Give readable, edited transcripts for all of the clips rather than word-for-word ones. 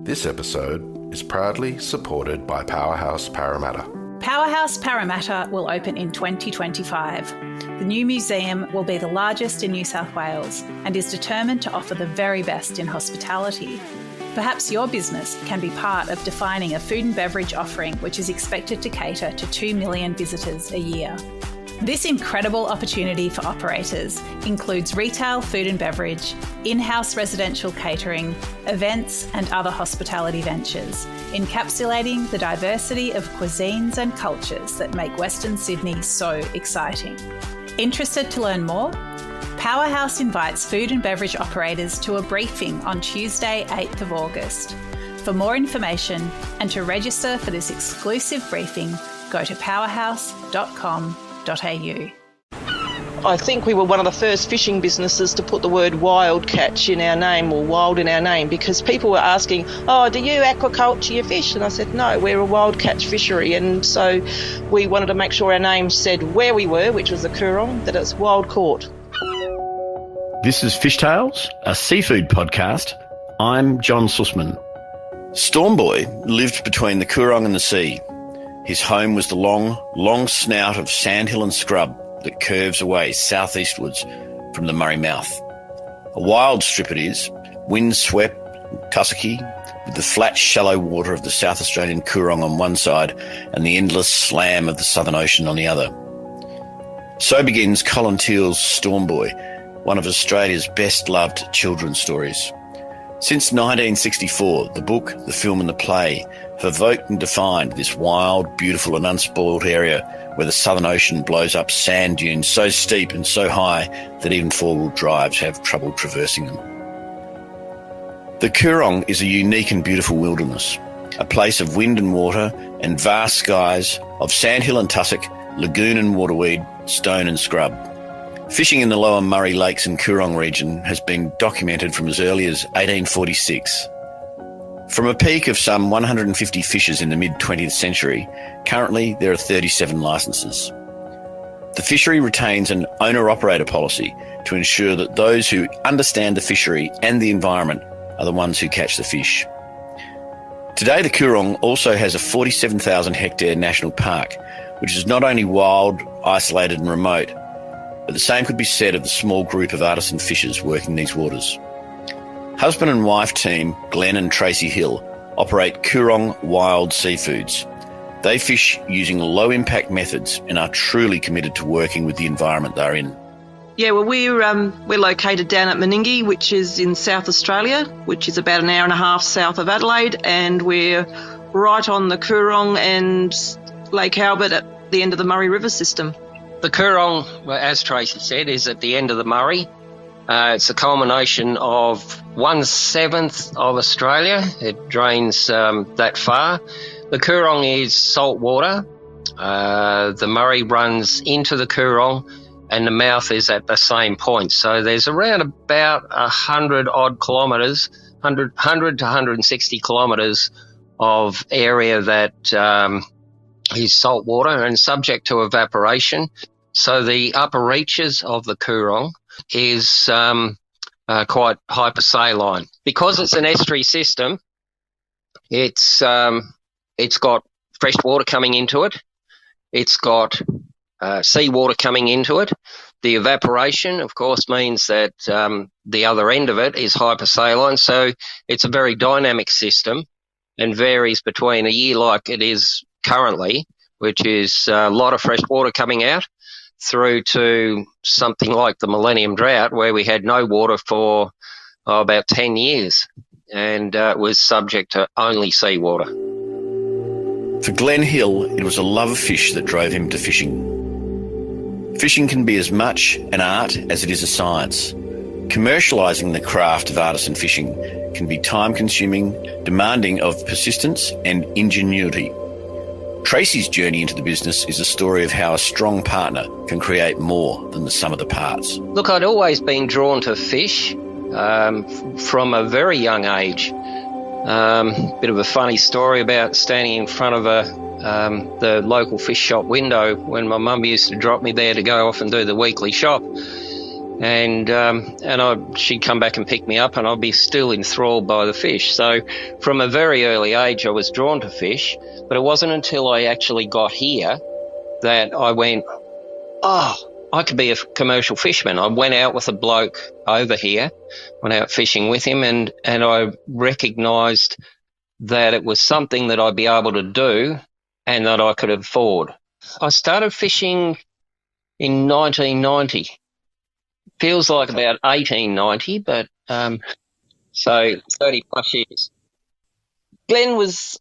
This episode is proudly supported by Powerhouse Parramatta. Powerhouse Parramatta will open in 2025. The new museum will be the largest in New South Wales and is determined to offer the very best in hospitality. Perhaps your business can be part of defining a food and beverage offering which is expected to cater to 2 million visitors a year. This incredible opportunity for operators includes retail food and beverage, in-house residential catering, events and other hospitality ventures, encapsulating the diversity of cuisines and cultures that make Western Sydney so exciting. Interested to learn more? Powerhouse invites food and beverage operators to a briefing on Tuesday, 8th of August. For more information and to register for this exclusive briefing, go to powerhouse.com.au. I think we were one of the first fishing businesses to put the word wild catch in our name, or wild in our name, because people were asking, oh, do you aquaculture your fish? And I said, no, we're a wild catch fishery. And so we wanted to make sure our name said where we were, which was the Coorong, that it's wild caught. This is Fish Tales, a seafood podcast. I'm John Susman. Stormboy lived between the Coorong and the sea. His home was the long snout of sandhill and scrub that curves away southeastwards from the Murray mouth. A wild strip it is, wind-swept, tussocky, with the flat, shallow water of the South Australian Coorong on one side and the endless slam of the Southern Ocean on the other. So begins Colin Teal's Stormboy, one of Australia's best-loved children's stories. Since 1964, the book, the film and the play have evoked and defined this wild, beautiful and unspoiled area where the Southern Ocean blows up sand dunes so steep and so high that even four-wheel drives have trouble traversing them. The Coorong is a unique and beautiful wilderness, a place of wind and water and vast skies, of sandhill and tussock, lagoon and waterweed, stone and scrub. Fishing in the lower Murray Lakes and Coorong region has been documented from as early as 1846. From a peak of some 150 fishers in the mid-20th century, currently there are 37 licences. The fishery retains an owner-operator policy to ensure that those who understand the fishery and the environment are the ones who catch the fish. Today the Coorong also has a 47,000 hectare national park, which is not only wild, isolated and remote, but the same could be said of the small group of artisan fishers working these waters. Husband and wife team Glen and Tracey Hill operate Coorong Wild Seafoods. They fish using low-impact methods and are truly committed to working with the environment they're in. Yeah, well, we're located down at Meningie, which is in South Australia, which is about an hour and a half south of Adelaide, and we're right on the Coorong and Lake Albert at the end of the Murray River system. The Coorong, well, as Tracy said, is at the end of the Murray. It's a culmination of 1/7 of Australia. It drains that far. The Coorong is salt water. The Murray runs into the Coorong and the mouth is at the same point. So there's around about 100 odd kilometres, 100 to 160 kilometres of area that is salt water and subject to evaporation. So the upper reaches of the Coorong is quite hypersaline. Because it's an estuary system, it's got fresh water coming into it. It's got sea water coming into it. The evaporation, of course, means that the other end of it is hypersaline. So it's a very dynamic system and varies between a year like it is currently, which is a lot of fresh water coming out, through to something like the Millennium Drought, where we had no water for about 10 years and was subject to only seawater. For Glen Hill, it was a love of fish that drove him to fishing. Fishing can be as much an art as it is a science. Commercialising the craft of artisan fishing can be time-consuming, demanding of persistence and ingenuity. Tracy's journey into the business is a story of how a strong partner can create more than the sum of the parts. Look, I'd always been drawn to fish from a very young age. Bit of a funny story about standing in front of the local fish shop window when my mum used to drop me there to go off and do the weekly shop. and she'd come back and pick me up, and I'd be still enthralled by the fish. So from a very early age, I was drawn to fish, but it wasn't until I actually got here that I went, I could be a commercial fisherman. I went out with a bloke over here, went out fishing with him, and I recognised that it was something that I'd be able to do and that I could afford. I started fishing in 1990. Feels like about 1890, but so 30 plus years. Glen was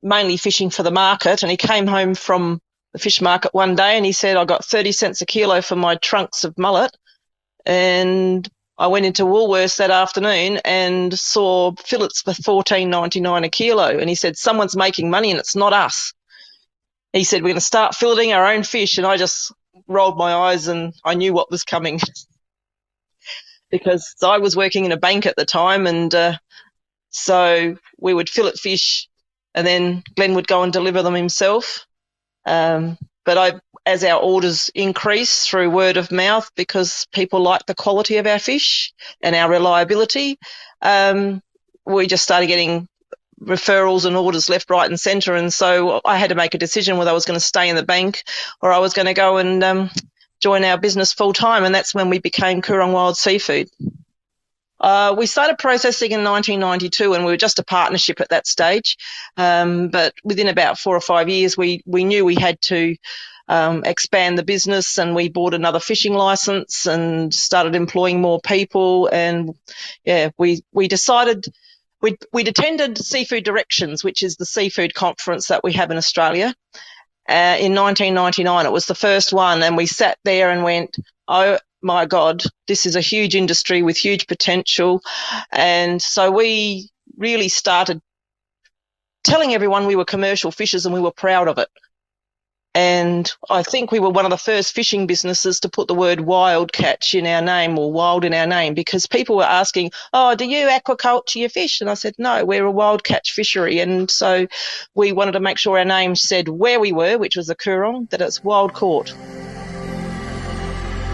mainly fishing for the market, and he came home from the fish market one day and he said, I got 30 cents a kilo for my trunks of mullet. And I went into Woolworths that afternoon and saw fillets for $14.99 a kilo. And he said, someone's making money and it's not us. He said, we're going to start filleting our own fish. And I just rolled my eyes and I knew what was coming because I was working in a bank at the time. And so we would fillet fish and then Glen would go and deliver them himself. But as our orders increased through word of mouth, because people like the quality of our fish and our reliability, we just started getting referrals and orders left, right and centre. And so I had to make a decision whether I was going to stay in the bank or I was going to go and join our business full time. And that's when we became Coorong Wild Seafood. We started processing in 1992 and we were just a partnership at that stage. But within about 4 or 5 years, we knew we had to expand the business, and we bought another fishing license and started employing more people. And we decided we'd attended Seafood Directions, which is the seafood conference that we have in Australia. In 1999, it was the first one, and we sat there and went, oh, my God, this is a huge industry with huge potential. And so we really started telling everyone we were commercial fishers and we were proud of it. And I think we were one of the first fishing businesses to put the word wild catch in our name, or wild in our name, because people were asking, oh, do you aquaculture your fish? And I said, no, we're a wild catch fishery. And so we wanted to make sure our name said where we were, which was the Coorong, that it's wild caught.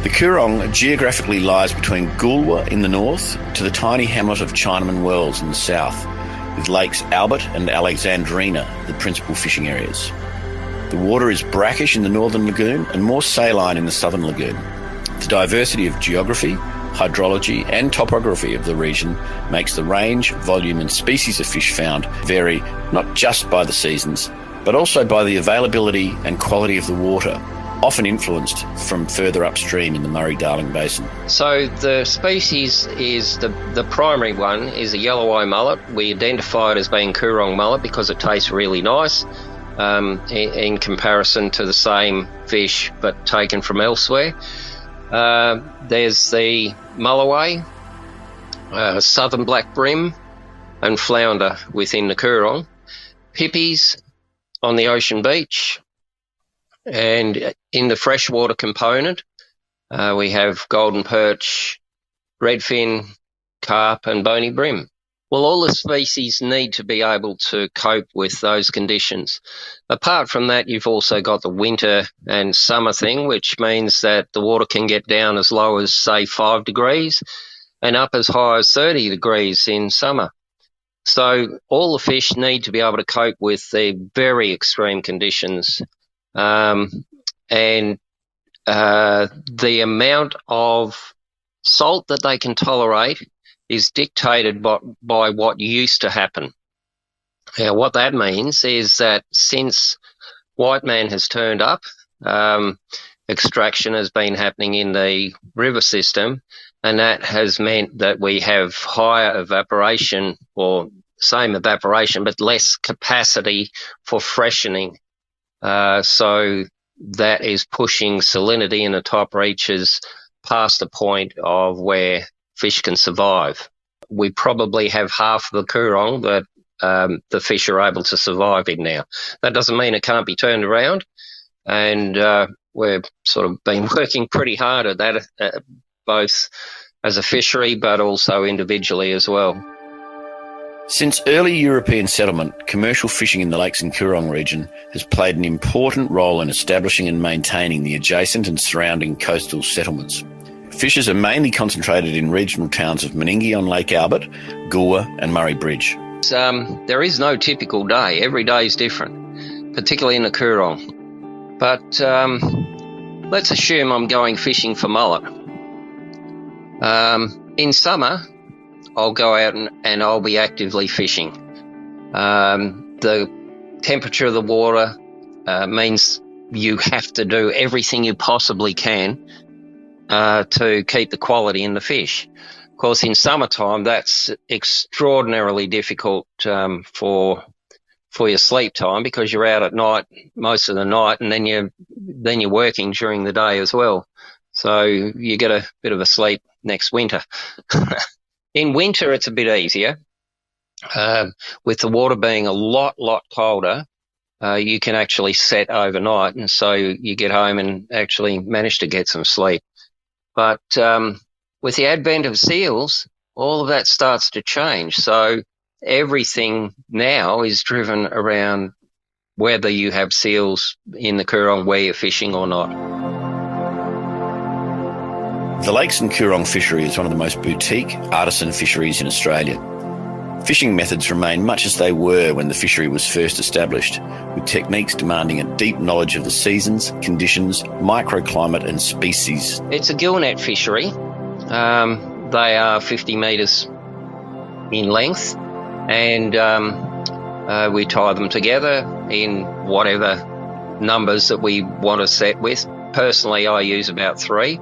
The Coorong geographically lies between Goolwa in the north to the tiny hamlet of Chinaman Wells in the south, with lakes Albert and Alexandrina the principal fishing areas. The water is brackish in the northern lagoon and more saline in the southern lagoon. The diversity of geography, hydrology and topography of the region makes the range, volume and species of fish found vary not just by the seasons, but also by the availability and quality of the water, often influenced from further upstream in the Murray-Darling Basin. So the species is the primary one is a yellow eye mullet. We identify it as being Coorong mullet because it tastes really nice in comparison to the same fish but taken from elsewhere. There's the mulloway, southern black brim and flounder within the Coorong, pippies on the ocean beach. And in the freshwater component, we have golden perch, redfin, carp and bony brim. Well, all the species need to be able to cope with those conditions. Apart from that, you've also got the winter and summer thing, which means that the water can get down as low as, say, 5 degrees and up as high as 30 degrees in summer. So all the fish need to be able to cope with the very extreme conditions. And the amount of salt that they can tolerate is dictated by what used to happen. Now, what that means is that since white man has turned up, extraction has been happening in the river system, and that has meant that we have higher evaporation, or same evaporation, but less capacity for freshening. So that is pushing salinity in the top reaches past the point of where fish can survive. We probably have half of the Coorong that the fish are able to survive in now. That doesn't mean it can't be turned around, and we've sort of been working pretty hard at that, both as a fishery but also individually as well. Since early European settlement, commercial fishing in the Lakes and Coorong region has played an important role in establishing and maintaining the adjacent and surrounding coastal settlements. Fishers are mainly concentrated in regional towns of Meningie on Lake Albert, Goolwa and Murray Bridge. There is no typical day. Every day is different, particularly in the Coorong. But let's assume I'm going fishing for mullet. In summer, I'll go out and I'll be actively fishing. The temperature of the water means you have to do everything you possibly can to keep the quality in the fish. Of course, in summertime, that's extraordinarily difficult for your sleep time, because you're out at night most of the night, and then you're working during the day as well. So you get a bit of a sleep next winter. In winter, it's a bit easier. With the water being a lot colder, you can actually set overnight, and so you get home and actually manage to get some sleep. But with the advent of seals, all of that starts to change. So everything now is driven around whether you have seals in the Coorong where you're fishing or not. The Lakes and Coorong fishery is one of the most boutique artisan fisheries in Australia. Fishing methods remain much as they were when the fishery was first established, with techniques demanding a deep knowledge of the seasons, conditions, microclimate and species. It's a gill net fishery. They are 50 metres in length, and we tie them together in whatever numbers that we want to set with. Personally, I use about 3.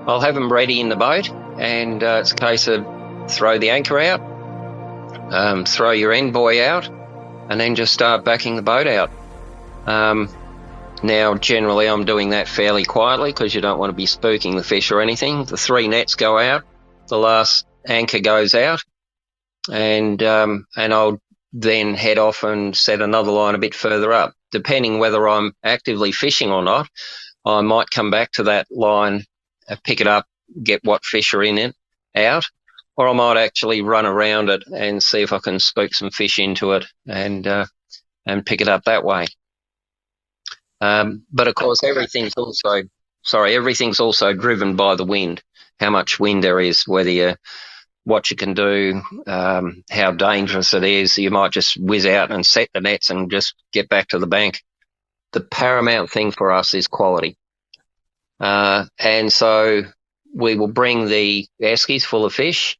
I'll have them ready in the boat, and it's a case of throw the anchor out, throw your end buoy out, and then just start backing the boat out. Now, generally, I'm doing that fairly quietly because you don't want to be spooking the fish or anything. The 3 nets go out, the last anchor goes out, and I'll then head off and set another line a bit further up. Depending whether I'm actively fishing or not, I might come back to that line, pick it up, get what fish are in it out, or I might actually run around it and see if I can spook some fish into it and pick it up that way. But of course, everything's also driven by the wind, how much wind there is, what you can do, how dangerous it is. You might just whiz out and set the nets and just get back to the bank. The paramount thing for us is quality. And so we will bring the eskies full of fish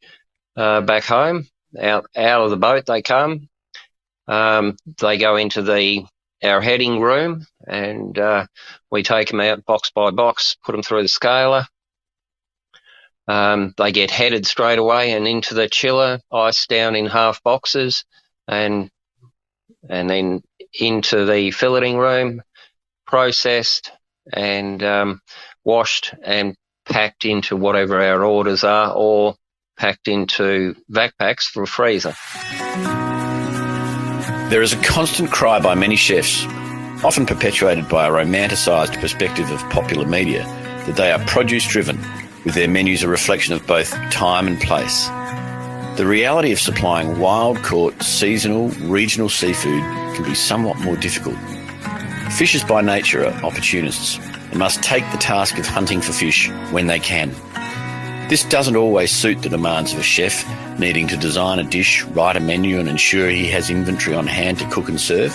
back home. Out of the boat they come. They go into our heading room, and we take them out box by box, put them through the scaler. They get headed straight away and into the chiller, iced down in half boxes, and then into the filleting room, processed and washed and packed into whatever our orders are, or packed into vac packs for a freezer. There is a constant cry by many chefs, often perpetuated by a romanticised perspective of popular media, that they are produce-driven, with their menus a reflection of both time and place. The reality of supplying wild-caught, seasonal, regional seafood can be somewhat more difficult. Fishers by nature are opportunists and must take the task of hunting for fish when they can. This doesn't always suit the demands of a chef needing to design a dish, write a menu and ensure he has inventory on hand to cook and serve.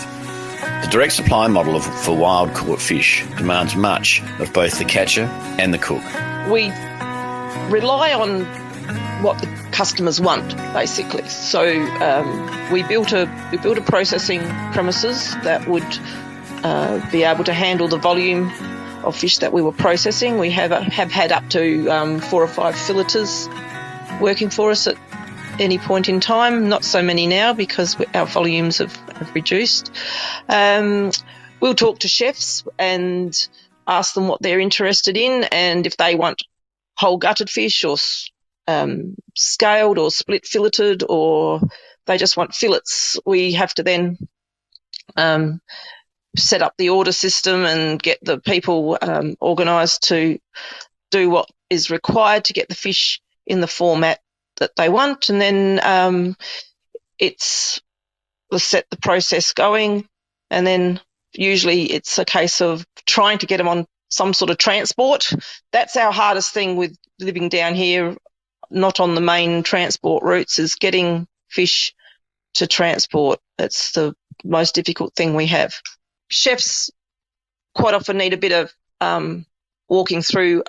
The direct supply model for wild-caught fish demands much of both the catcher and the cook. We rely on what the customers want, basically. So we built a processing premises that would be able to handle the volume of fish that we were processing. We have had up to 4 or 5 filleters working for us at any point in time. Not so many now because our volumes have reduced. We'll talk to chefs and ask them what they're interested in, and if they want whole gutted fish or scaled or split filleted, or they just want fillets, we have to then set up the order system and get the people organised to do what is required to get the fish in the format that they want. And then let's set the process going, and then usually it's a case of trying to get them on some sort of transport. That's our hardest thing with living down here, not on the main transport routes, is getting fish to transport. It's the most difficult thing we have. Chefs quite often need a bit of walking through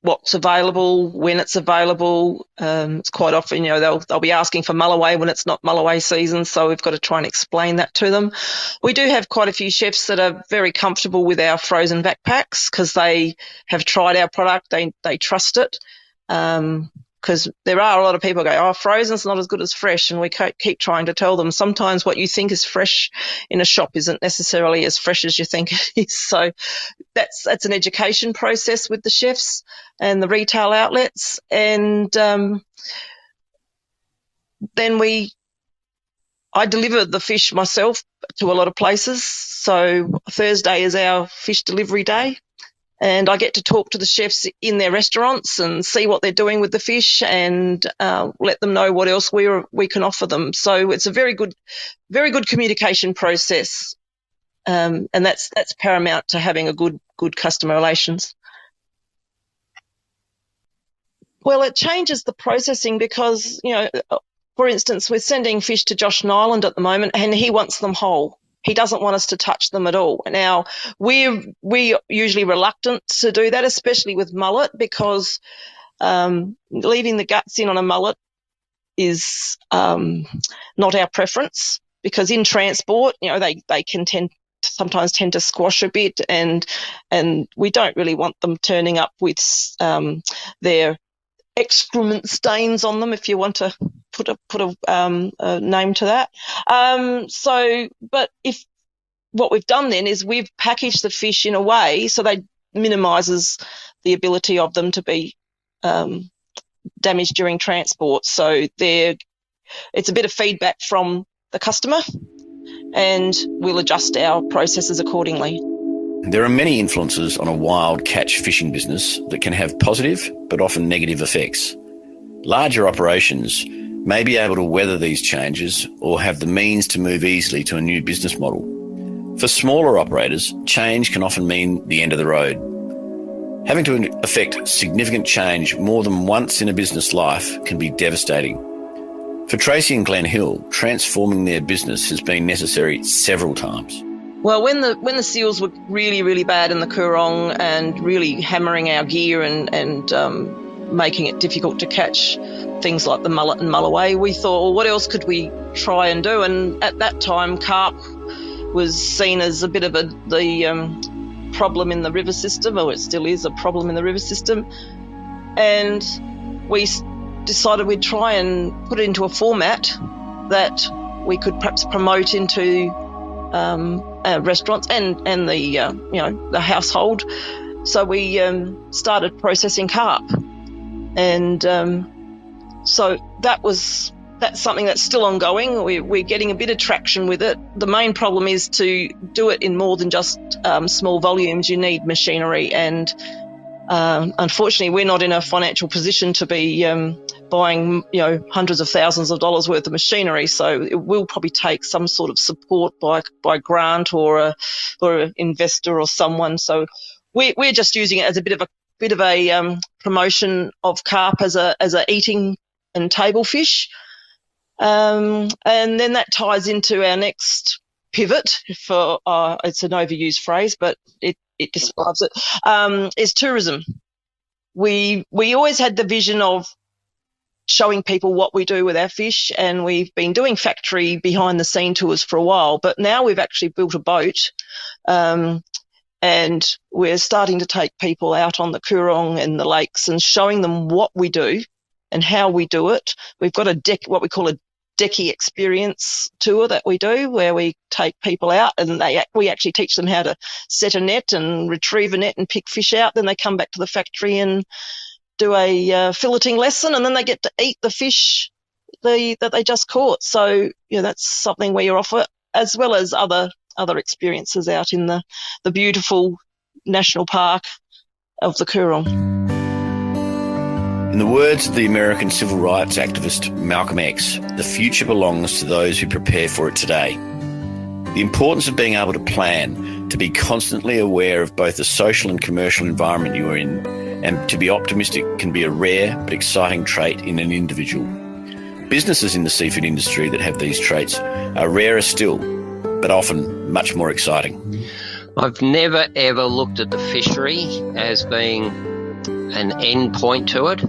what's available, when it's available. It's quite often, they'll be asking for mulloway when it's not mulloway season, so we've got to try and explain that to them. We do have quite a few chefs that are very comfortable with our frozen backpacks because they have tried our product, they trust it. Because there are a lot of people who go, frozen's not as good as fresh, and we keep trying to tell them sometimes what you think is fresh in a shop isn't necessarily as fresh as you think it is. So that's an education process with the chefs and the retail outlets. And then I deliver the fish myself to a lot of places. So Thursday is our fish delivery day. And I get to talk to the chefs in their restaurants and see what they're doing with the fish and let them know what else we can offer them. So it's a very good communication process, and that's paramount to having a good customer relations. Well, it changes the processing because, for instance, we're sending fish to Josh Nyland at the moment, and he wants them whole. He doesn't want us to touch them at all. Now, we're usually reluctant to do that, especially with mullet, because leaving the guts in on a mullet is not our preference, because in transport, they can sometimes tend to squash a bit, and we don't really want them turning up with their excrement stains on them, if you want to put a name to that. But if what we've done then is we've packaged the fish in a way so they minimises the ability of them to be damaged during transport. So it's a bit of feedback from the customer, and we'll adjust our processes accordingly. There are many influences on a wild catch fishing business that can have positive but often negative effects. Larger operations may be able to weather these changes or have the means to move easily to a new business model. For smaller operators, change can often mean the end of the road. Having to effect significant change more than once in a business life can be devastating. For Tracy and Glen Hill, transforming their business has been necessary several times. Well, when the seals were really, really bad in the Coorong and really hammering our gear and making it difficult to catch things like the mullet and mulloway, we thought, well, what else could we try and do? And at that time, carp was seen as a bit of the problem in the river system, or it still is a problem in the river system. And we decided we'd try and put it into a format that we could perhaps promote into restaurants and the household. So we started processing carp, and so that's something that's still ongoing. We're getting a bit of traction with it. The main problem is to do it in more than just small volumes. You need machinery, and unfortunately, we're not in a financial position to be buying hundreds of thousands of dollars worth of machinery. So it will probably take some sort of support by grant or an investor or someone. So we're just using it as a bit of a promotion of carp as a eating and table fish, and then that ties into our next pivot. For it's an overused phrase, but it describes it. Is tourism. We always had the vision of showing people what we do with our fish, and we've been doing factory behind the scene tours for a while, but now we've actually built a boat, and we're starting to take people out on the Coorong and the lakes and showing them what we do and how we do it. We've got what we call a decky experience tour that we do, where we take people out and we actually teach them how to set a net and retrieve a net and pick fish out. Then they come back to the factory and do a filleting lesson, and then they get to eat the fish that they just caught. So that's something we offer, as well as other experiences out in the beautiful national park of the Coorong. In the words of the American civil rights activist Malcolm X, the future belongs to those who prepare for it today. The importance of being able to plan to be constantly aware of both the social and commercial environment you are in, and to be optimistic can be a rare but exciting trait in an individual. Businesses in the seafood industry that have these traits are rarer still, but often much more exciting. I've never ever looked at the fishery as being an end point to it.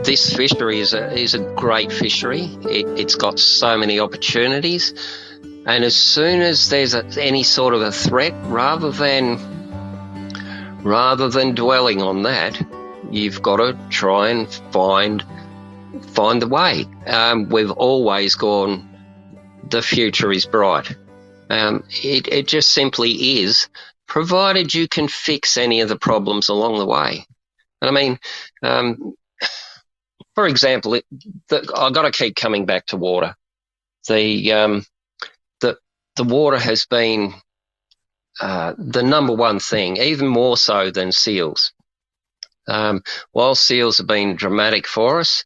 This fishery is a great fishery. It's got so many opportunities, and as soon as there's any sort of a threat, rather than dwelling on that, you've got to try and find the way. We've always gone, the future is bright. It just simply is, provided you can fix any of the problems along the way. And I mean, for example, I've got to keep coming back to water. The water has been the number one thing, even more so than seals. While seals have been dramatic for us,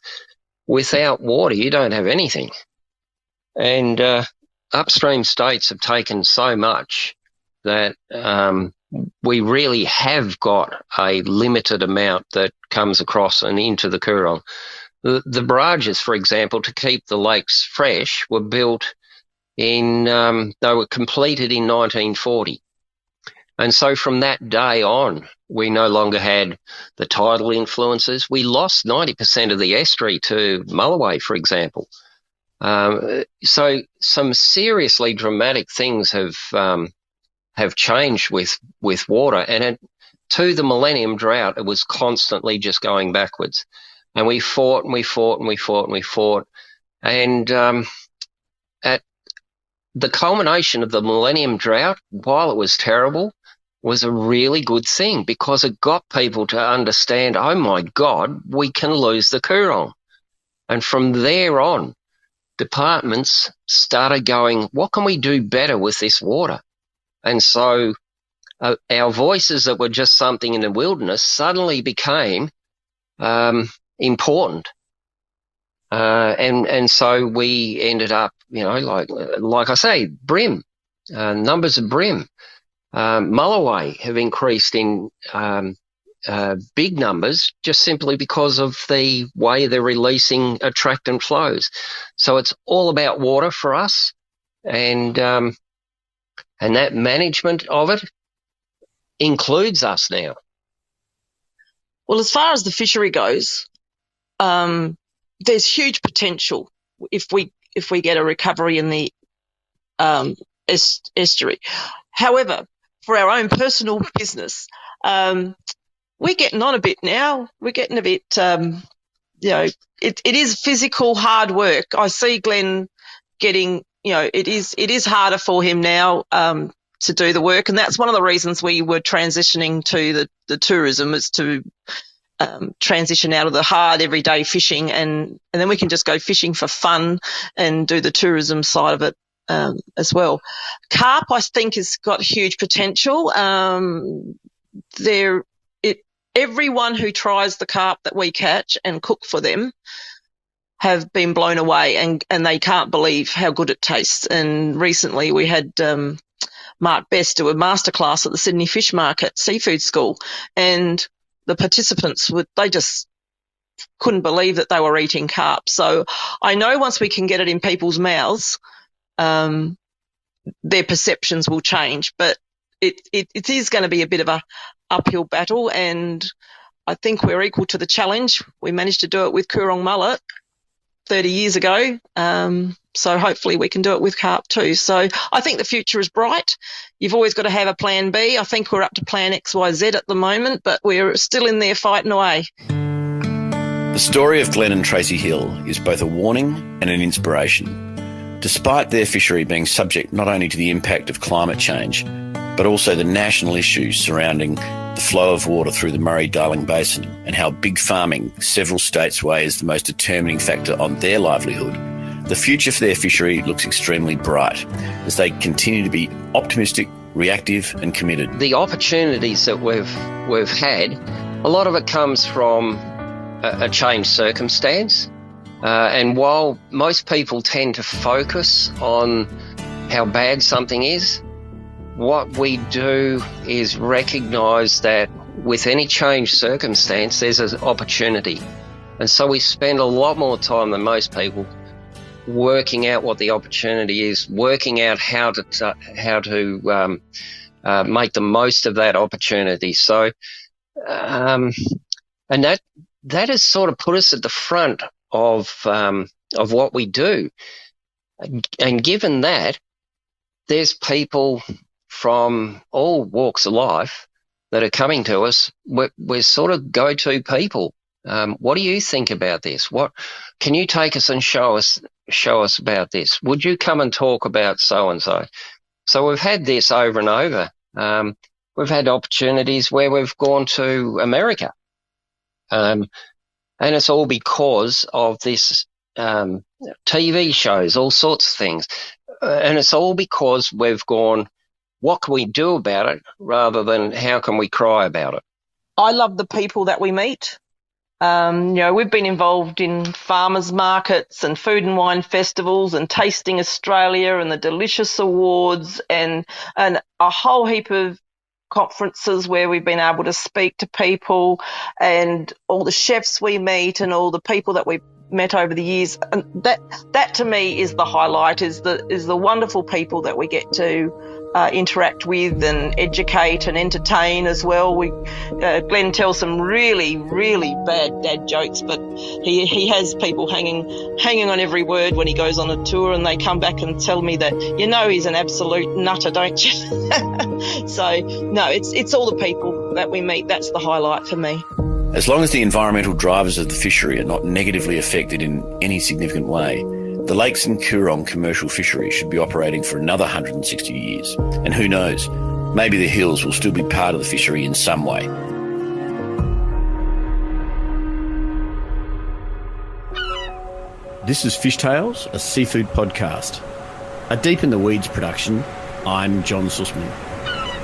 without water you don't have anything. And upstream states have taken so much that we really have got a limited amount that comes across and into the Coorong. The barrages, for example, to keep the lakes fresh were built they were completed in 1940. And so from that day on, we no longer had the tidal influences. We lost 90% of the estuary to Mulloway, for example. So some seriously dramatic things have changed with water. And to the millennium drought, it was constantly just going backwards. And we fought and we fought and we fought and we fought. And at the culmination of the millennium drought, while it was terrible, was a really good thing, because it got people to understand, oh my God, we can lose the Coorong. And from there on, departments started going, what can we do better with this water? And so our voices that were just something in the wilderness suddenly became important. And so we ended up, like I say, bream, numbers of bream. Mulloway have increased in big numbers just simply because of the way they're releasing attractant flows. So it's all about water for us, and that management of it includes us now. Well, as far as the fishery goes, there's huge potential if we get a recovery in the estuary. However, for our own personal business, we're getting on a bit now. We're getting a bit, it is physical hard work. I see Glen getting, it is harder for him now to do the work, and that's one of the reasons we were transitioning to the tourism, is to transition out of the hard everyday fishing, and then we can just go fishing for fun and do the tourism side of it as well. Carp, I think, has got huge potential. Everyone who tries the carp that we catch and cook for them have been blown away, and they can't believe how good it tastes. And recently we had Mark Best do a masterclass at the Sydney Fish Market Seafood School, and the participants they just couldn't believe that they were eating carp. So I know once we can get it in people's mouths, their perceptions will change, but it is going to be a bit of a uphill battle, and I think we're equal to the challenge. We managed to do it with Coorong mullet 30 years ago, so hopefully we can do it with carp too. So I think the future is bright. You've always got to have a plan B. I think we're up to plan XYZ at the moment, but we're still in there fighting away. The story of Glen and Tracey Hill is both a warning and an inspiration. Despite their fishery being subject not only to the impact of climate change, but also the national issues surrounding the flow of water through the Murray-Darling Basin and how big farming several states weigh as the most determining factor on their livelihood, the future for their fishery looks extremely bright as they continue to be optimistic, reactive and committed. The opportunities that we've had, a lot of it comes from a changed circumstance. And while most people tend to focus on how bad something is. What we do is recognise that with any changed circumstance, there's an opportunity. And so we spend a lot more time than most people working out what the opportunity is, working out how to make the most of that opportunity. So, and that has sort of put us at the front of what we do. And given that, there's people from all walks of life that are coming to us. We're sort of go-to people. What do you think about this? What can you take us and show us about this? Would you come and talk about so and so? So we've had this over and over. We've had opportunities where we've gone to America, and it's all because of this TV shows, all sorts of things, and it's all because we've gone, what can we do about it, rather than how can we cry about it? I love the people that we meet. We've been involved in farmers markets and food and wine festivals and Tasting Australia and the Delicious Awards and a whole heap of conferences where we've been able to speak to people, and all the chefs we meet and all the people that we've met over the years. And that to me is the highlight, is the wonderful people that we get to interact with and educate and entertain as well. Glen tells some really, really bad dad jokes, but he has people hanging on every word when he goes on a tour, and they come back and tell me that, he's an absolute nutter, don't you? So, no, it's all the people that we meet. That's the highlight for me. As long as the environmental drivers of the fishery are not negatively affected in any significant way, the Lakes and Coorong commercial fishery should be operating for another 160 years. And who knows, maybe the hills will still be part of the fishery in some way. This is Fish Tales, a seafood podcast. A Deep in the Weeds production. I'm John Susman.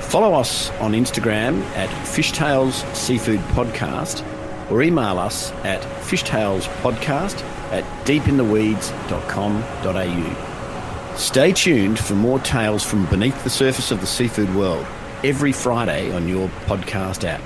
Follow us on Instagram at Fishtails Seafood Podcast, or email us at fishtailspodcast@deepintheweeds.com.au. Stay tuned for more tales from beneath the surface of the seafood world every Friday on your podcast app.